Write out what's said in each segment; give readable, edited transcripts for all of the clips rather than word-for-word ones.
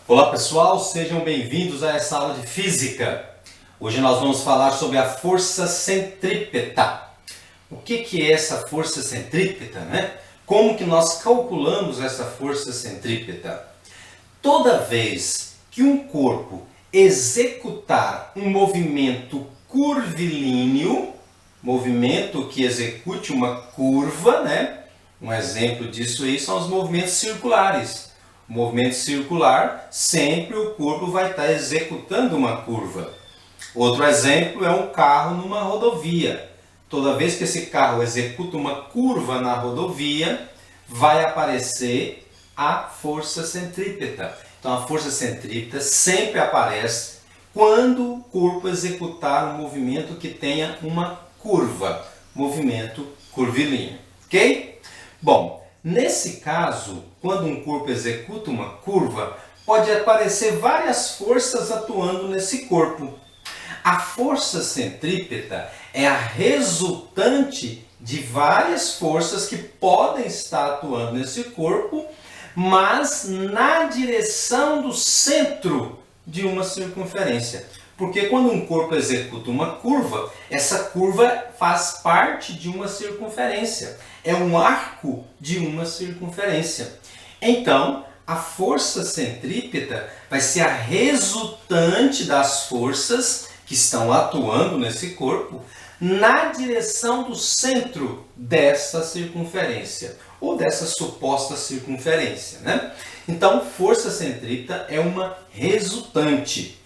Olá pessoal, sejam bem-vindos a essa aula de Física. Hoje nós vamos falar sobre a força centrípeta. O que é essa força centrípeta, né? Como que nós calculamos essa força centrípeta? Toda vez que um corpo executar um movimento curvilíneo, movimento que execute uma curva, né? Um exemplo disso aí são os movimentos circulares. O movimento circular, sempre o corpo vai estar executando uma curva. Outro exemplo é um carro numa rodovia. Toda vez que esse carro executa uma curva na rodovia, vai aparecer a força centrípeta. Então a força centrípeta sempre aparece quando o corpo executar um movimento que tenha uma curva, movimento curvilíneo, ok? Bom, nesse caso, quando um corpo executa uma curva, pode aparecer várias forças atuando nesse corpo. A força centrípeta é a resultante de várias forças que podem estar atuando nesse corpo, mas na direção do centro de uma circunferência. Porque quando um corpo executa uma curva, essa curva faz parte de uma circunferência. É um arco de uma circunferência. Então, a força centrípeta vai ser a resultante das forças que estão atuando nesse corpo na direção do centro dessa circunferência, ou dessa suposta circunferência, né? Então, força centrípeta é uma resultante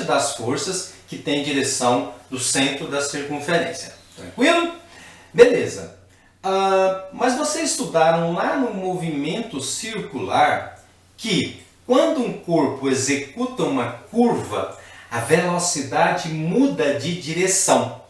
das forças que tem direção do centro da circunferência. Tranquilo? Beleza. Mas vocês estudaram lá no movimento circular que quando um corpo executa uma curva, a velocidade muda de direção.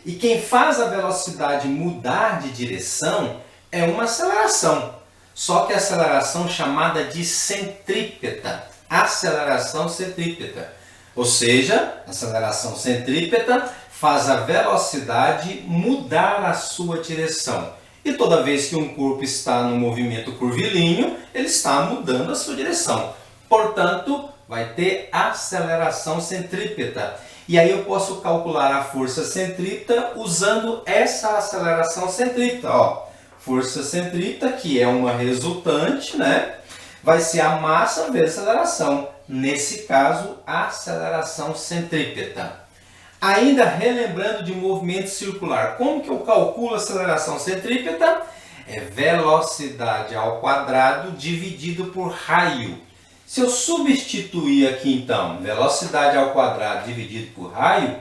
E quem faz a velocidade mudar de direção é uma aceleração. Só que a aceleração chamada de centrípeta. Aceleração centrípeta. Ou seja, a aceleração centrípeta faz a velocidade mudar a sua direção. E toda vez que um corpo está no movimento curvilíneo, ele está mudando a sua direção. Portanto, vai ter aceleração centrípeta. E aí eu posso calcular a força centrípeta usando essa aceleração centrípeta. Ó, força centrípeta, que é uma resultante, né? Vai ser a massa vezes a aceleração. Nesse caso, a aceleração centrípeta. Ainda relembrando de movimento circular, como que eu calculo a aceleração centrípeta? É velocidade ao quadrado dividido por raio. Se eu substituir aqui então, velocidade ao quadrado dividido por raio,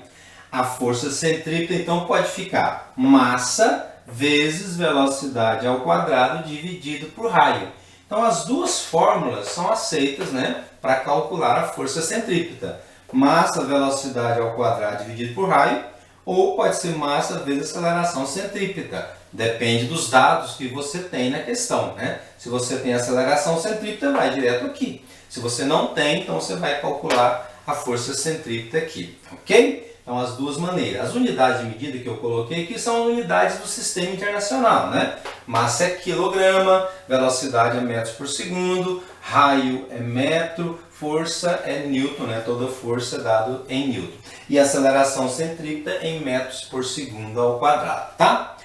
a força centrípeta então pode ficar massa vezes velocidade ao quadrado dividido por raio. Então as duas fórmulas são aceitas, né, para calcular a força centrípeta. Massa, velocidade ao quadrado dividido por raio, ou pode ser massa vezes aceleração centrípeta. Depende dos dados que você tem na questão, né? Se você tem aceleração centrípeta, vai direto aqui. Se você não tem, então você vai calcular a força centrípeta aqui, ok? Então as duas maneiras. As unidades de medida que eu coloquei aqui são unidades do sistema internacional, né? Massa é quilograma, velocidade é metros por segundo, raio é metro, força é newton, né? Toda força é dado em newton. E aceleração centrípeta em metros por segundo ao quadrado, tá?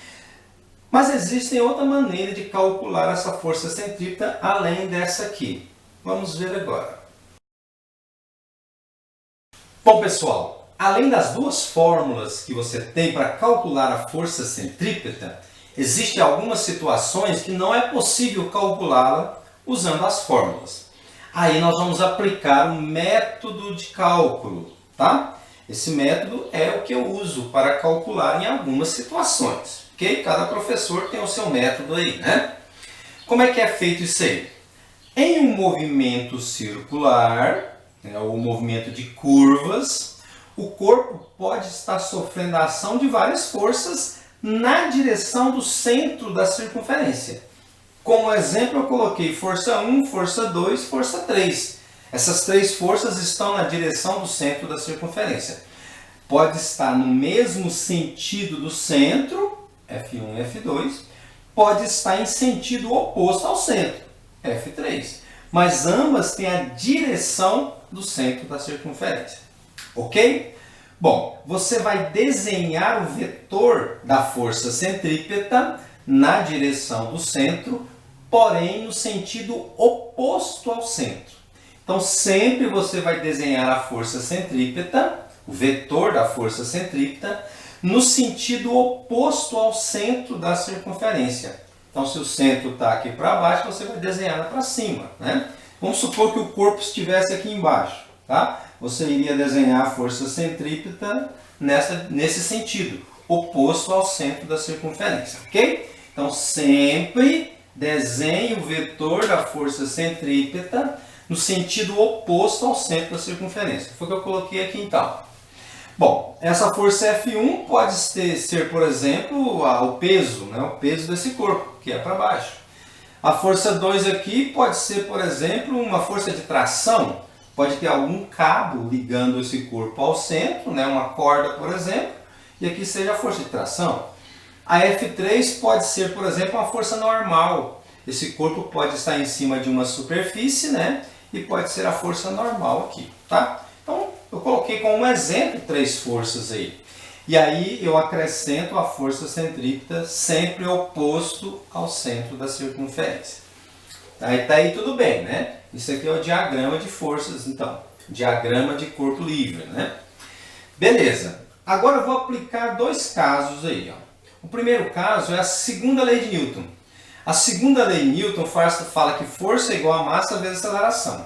Mas existe outra maneira de calcular essa força centrípeta além dessa aqui. Vamos ver agora. Bom, pessoal, além das duas fórmulas que você tem para calcular a força centrípeta, existem algumas situações que não é possível calculá-la usando as fórmulas. Aí nós vamos aplicar um método de cálculo, tá? Esse método é o que eu uso para calcular em algumas situações, ok? Cada professor tem o seu método aí, né? Como é que é feito isso aí? Em um movimento circular, né, ou movimento de curvas, o corpo pode estar sofrendo a ação de várias forças na direção do centro da circunferência. Como exemplo, eu coloquei força 1, força 2, força 3. Essas três forças estão na direção do centro da circunferência. Pode estar no mesmo sentido do centro, F1 e F2, pode estar em sentido oposto ao centro, F3. mas ambas têm a direção do centro da circunferência. Ok? Bom, você vai desenhar o vetor da força centrípeta na direção do centro, porém no sentido oposto ao centro. Então, sempre você vai desenhar a força centrípeta, o vetor da força centrípeta, no sentido oposto ao centro da circunferência. Então, se o centro está aqui para baixo, você vai desenhar para cima, né? Vamos supor que o corpo estivesse aqui embaixo, tá? Você iria desenhar a força centrípeta nesse sentido, oposto ao centro da circunferência, ok? Então, sempre desenhe o vetor da força centrípeta no sentido oposto ao centro da circunferência. Foi o que eu coloquei aqui então. Bom, essa força F1 pode ser, por exemplo, o peso, né? O peso desse corpo, que é para baixo. A força 2 aqui pode ser, por exemplo, uma força de tração. Pode ter algum cabo ligando esse corpo ao centro, né? Uma corda, por exemplo, e aqui seja a força de tração. A F3 pode ser, por exemplo, uma força normal. Esse corpo pode estar em cima de uma superfície, né? E pode ser a força normal aqui, tá? Então, eu coloquei como exemplo 3 forças aí. E aí eu acrescento a força centrípeta sempre oposto ao centro da circunferência. Tá aí tudo bem, né? Isso aqui é o diagrama de forças, então. Diagrama de corpo livre, né? Beleza. Agora eu vou aplicar 2 casos aí, ó. O primeiro caso é a segunda lei de Newton. A segunda lei de Newton fala que força é igual a massa vezes aceleração.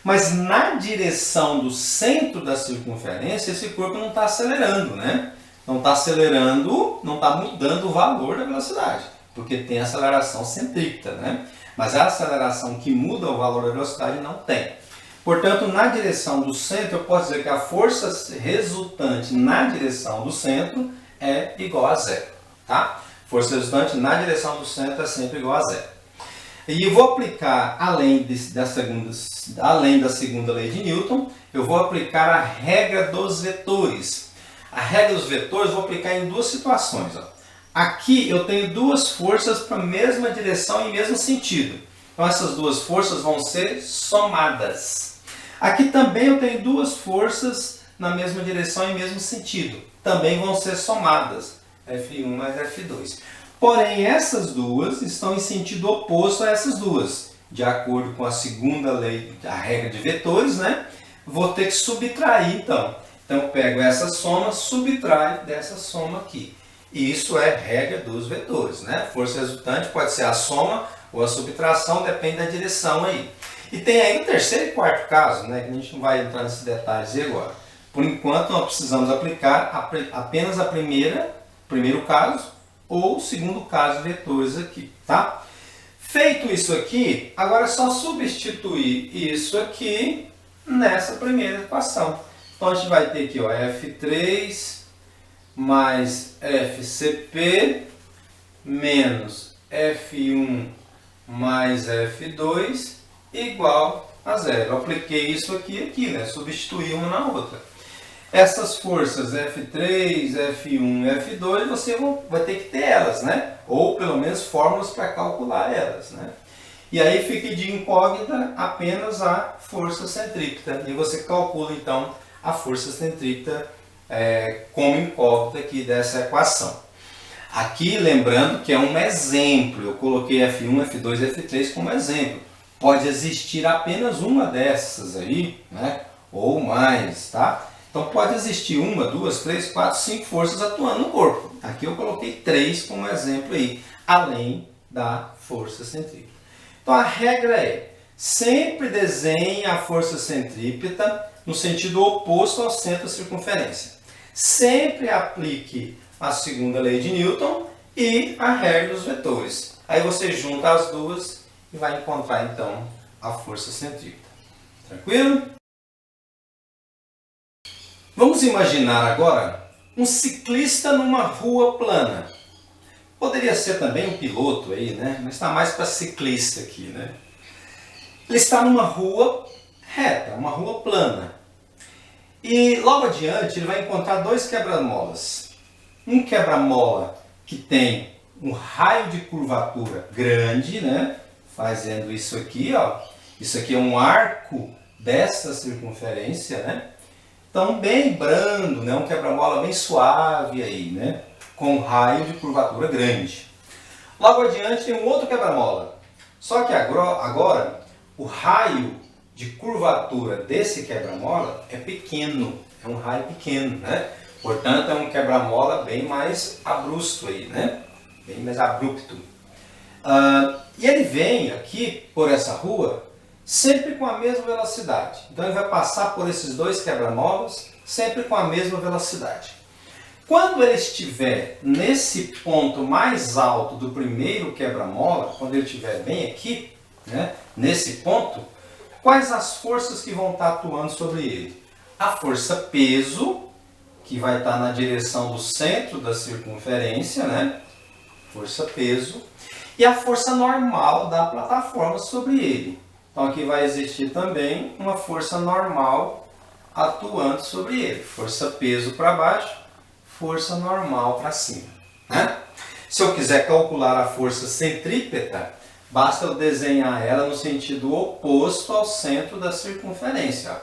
Mas na direção do centro da circunferência, esse corpo não está acelerando, né? Não está acelerando, não está mudando o valor da velocidade, porque tem aceleração centrípeta, né? Mas a aceleração que muda o valor da velocidade não tem. Portanto, na direção do centro, eu posso dizer que a força resultante na direção do centro é igual a zero, tá? Força resultante na direção do centro é sempre igual a zero. E eu vou aplicar, além da segunda lei de Newton, eu vou aplicar a regra dos vetores. A regra dos vetores eu vou aplicar em 2 situações. Ó. Aqui eu tenho 2 forças para a mesma direção e mesmo sentido. Então essas 2 forças vão ser somadas. Aqui também eu tenho 2 forças na mesma direção e mesmo sentido. Também vão ser somadas. F1 mais F2. Porém, essas 2 estão em sentido oposto a essas 2. De acordo com a segunda lei, a regra de vetores, né? Vou ter que subtrair, então. Então, eu pego essa soma, subtraio dessa soma aqui. E isso é regra dos vetores, né? Força resultante pode ser a soma ou a subtração, depende da direção aí. E tem aí o terceiro e quarto caso, né? Que a gente não vai entrar nesses detalhes agora. Por enquanto, nós precisamos aplicar apenas primeiro caso, ou segundo caso, vetores aqui, tá? Feito isso aqui, agora é só substituir isso aqui nessa primeira equação. Então a gente vai ter aqui, ó, F3 mais FCP menos F1 mais F2 igual a zero. Eu apliquei isso aqui, né? Substituí uma na outra. Essas forças F3, F1 e F2, você vai ter que ter elas, né? Ou pelo menos fórmulas para calcular elas, né? E aí fica de incógnita apenas a força centrípeta. E você calcula então a força centrípeta como incógnita aqui dessa equação. Aqui lembrando que é um exemplo, eu coloquei F1, F2 e F3 como exemplo. Pode existir apenas uma dessas aí, né? Ou mais, tá? Então pode existir 1, 2, 3, 4, 5 forças atuando no corpo. Aqui eu coloquei 3 como exemplo aí, além da força centrípeta. Então a regra é, sempre desenhe a força centrípeta no sentido oposto ao centro da circunferência. Sempre aplique a segunda lei de Newton e a regra dos vetores. Aí você junta as duas e vai encontrar então a força centrípeta. Tranquilo? Vamos imaginar agora um ciclista numa rua plana. Poderia ser também um piloto aí, né? Mas está mais para ciclista aqui, né? Ele está numa rua reta, uma rua plana. E logo adiante ele vai encontrar 2 quebra-molas. Um quebra-mola que tem um raio de curvatura grande, né? Fazendo isso aqui, ó. Isso aqui é um arco dessa circunferência, né? Então, bem brando, né? Um quebra-mola bem suave aí, né? Com raio de curvatura grande. Logo adiante tem um outro quebra-mola. Só que agora o raio de curvatura desse quebra-mola é pequeno. É um raio pequeno, né? Portanto, é um quebra-mola bem mais abrupto aí, né? Bem mais abrupto. E ele vem aqui por essa rua sempre com a mesma velocidade. Então ele vai passar por esses dois quebra-molas sempre com a mesma velocidade. Quando ele estiver nesse ponto mais alto do primeiro quebra-mola, quando ele estiver bem aqui, né, nesse ponto, quais as forças que vão estar atuando sobre ele? A força peso, que vai estar na direção do centro da circunferência, né? Força peso, e a força normal da plataforma sobre ele. Então aqui vai existir também uma força normal atuando sobre ele. Força peso para baixo, força normal para cima, né? Se eu quiser calcular a força centrípeta, basta eu desenhar ela no sentido oposto ao centro da circunferência. Ó.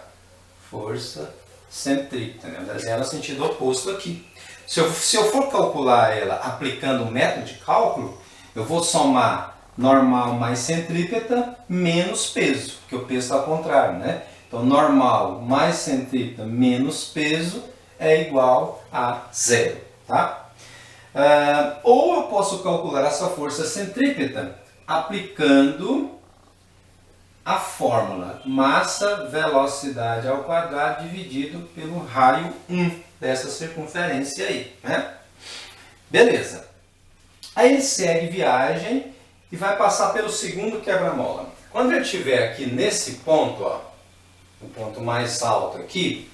Força centrípeta, né? Eu desenho ela no sentido oposto aqui. Se eu for calcular ela aplicando o método de cálculo, eu vou somar normal mais centrípeta menos peso, porque o peso está ao contrário, né? Então, normal mais centrípeta menos peso é igual a zero, tá? Ou eu posso calcular essa força centrípeta aplicando a fórmula massa velocidade ao quadrado dividido pelo raio 1 dessa circunferência aí, né? Beleza. Aí ele segue viagem e vai passar pelo segundo quebra-mola. Quando ele estiver aqui nesse ponto, ó, o ponto mais alto aqui,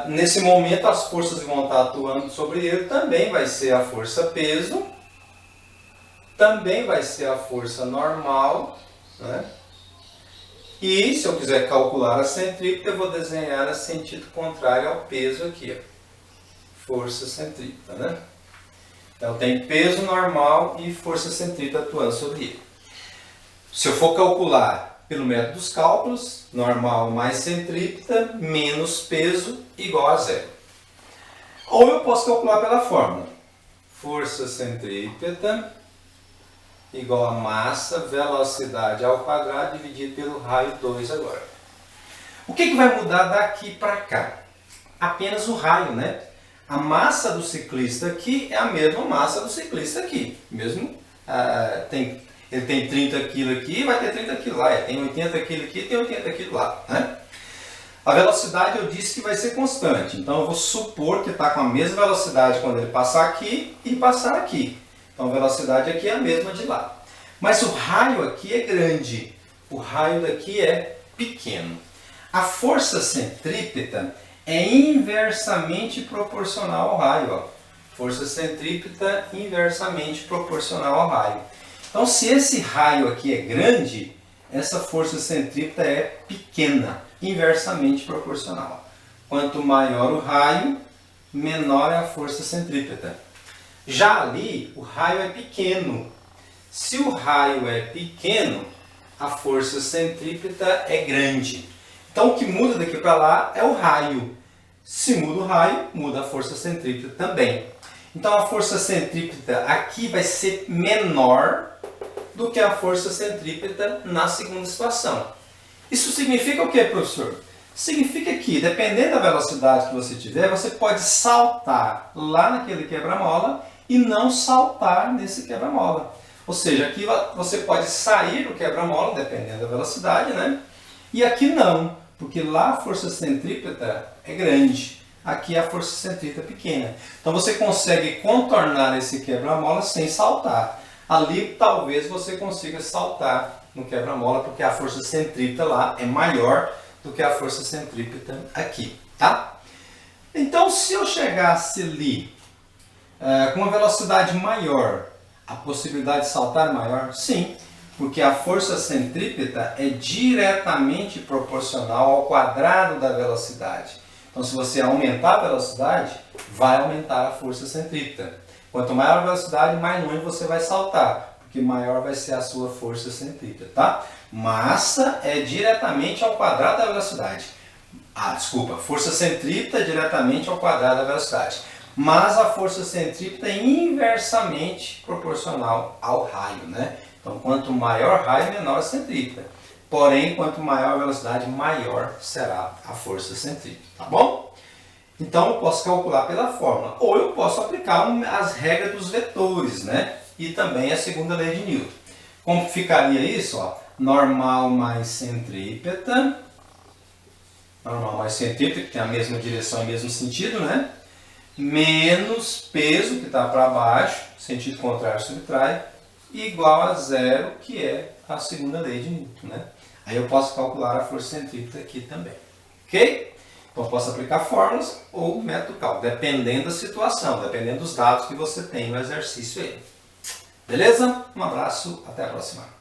nesse momento as forças que vão estar atuando sobre ele também vai ser a força peso, também vai ser a força normal, né? E se eu quiser calcular a centrípeta, eu vou desenhar no sentido contrário ao peso aqui, ó. Força centrípeta, né? Então tem peso normal e força centrípeta atuando sobre ele. Se eu for calcular pelo método dos cálculos, normal mais centrípeta menos peso igual a zero. Ou eu posso calcular pela fórmula. Força centrípeta igual a massa velocidade ao quadrado dividido pelo raio 2 agora. O que vai mudar daqui para cá? Apenas o raio, né? A massa do ciclista aqui é a mesma massa do ciclista aqui. Mesmo, ele tem 30 kg aqui, vai ter 30 kg lá. Ele tem 80 kg aqui, tem 80 kg lá. Né? A velocidade eu disse que vai ser constante. Então eu vou supor que está com a mesma velocidade quando ele passar aqui e passar aqui. Então a velocidade aqui é a mesma de lá. Mas o raio aqui é grande. O raio daqui é pequeno. A força centrípeta é inversamente proporcional ao raio. Ó. Força centrípeta inversamente proporcional ao raio. Então, se esse raio aqui é grande, essa força centrípeta é pequena, inversamente proporcional. Quanto maior o raio, menor é a força centrípeta. Já ali, o raio é pequeno. Se o raio é pequeno, a força centrípeta é grande. Então, o que muda daqui para lá é o raio. Se muda o raio, muda a força centrípeta também. Então, a força centrípeta aqui vai ser menor do que a força centrípeta na segunda situação. Isso significa o que, professor? Significa que, dependendo da velocidade que você tiver, você pode saltar lá naquele quebra-mola e não saltar nesse quebra-mola. Ou seja, aqui você pode sair do quebra-mola, dependendo da velocidade, né? E aqui não, porque lá a força centrípeta é grande, aqui a força centrípeta é pequena. Então você consegue contornar esse quebra-mola sem saltar. Ali talvez você consiga saltar no quebra-mola, porque a força centrípeta lá é maior do que a força centrípeta aqui, tá? Então, se eu chegasse ali com uma velocidade maior, a possibilidade de saltar é maior? Sim, porque a força centrípeta é diretamente proporcional ao quadrado da velocidade. Então, se você aumentar a velocidade, vai aumentar a força centrípeta. Quanto maior a velocidade, mais longe você vai saltar, porque maior vai ser a sua força centrípeta, tá? Massa é diretamente ao quadrado da velocidade. Força centrípeta é diretamente ao quadrado da velocidade. Mas a força centrípeta é inversamente proporcional ao raio, né? Então, quanto maior raio, menor a centrípeta. Porém, quanto maior a velocidade, maior será a força centrípeta, tá bom? Então, eu posso calcular pela fórmula, ou eu posso aplicar as regras dos vetores, né? E também a segunda lei de Newton. Como ficaria isso? Ó? Normal mais centrípeta, que tem a mesma direção e mesmo sentido, né? Menos peso, que está para baixo, sentido contrário subtrai, igual a zero, que é a segunda lei de Newton, né? Aí eu posso calcular a força centrípeta aqui também, ok? Então eu posso aplicar fórmulas ou método cálculo, dependendo da situação, dependendo dos dados que você tem no exercício aí. Beleza? Um abraço, até a próxima.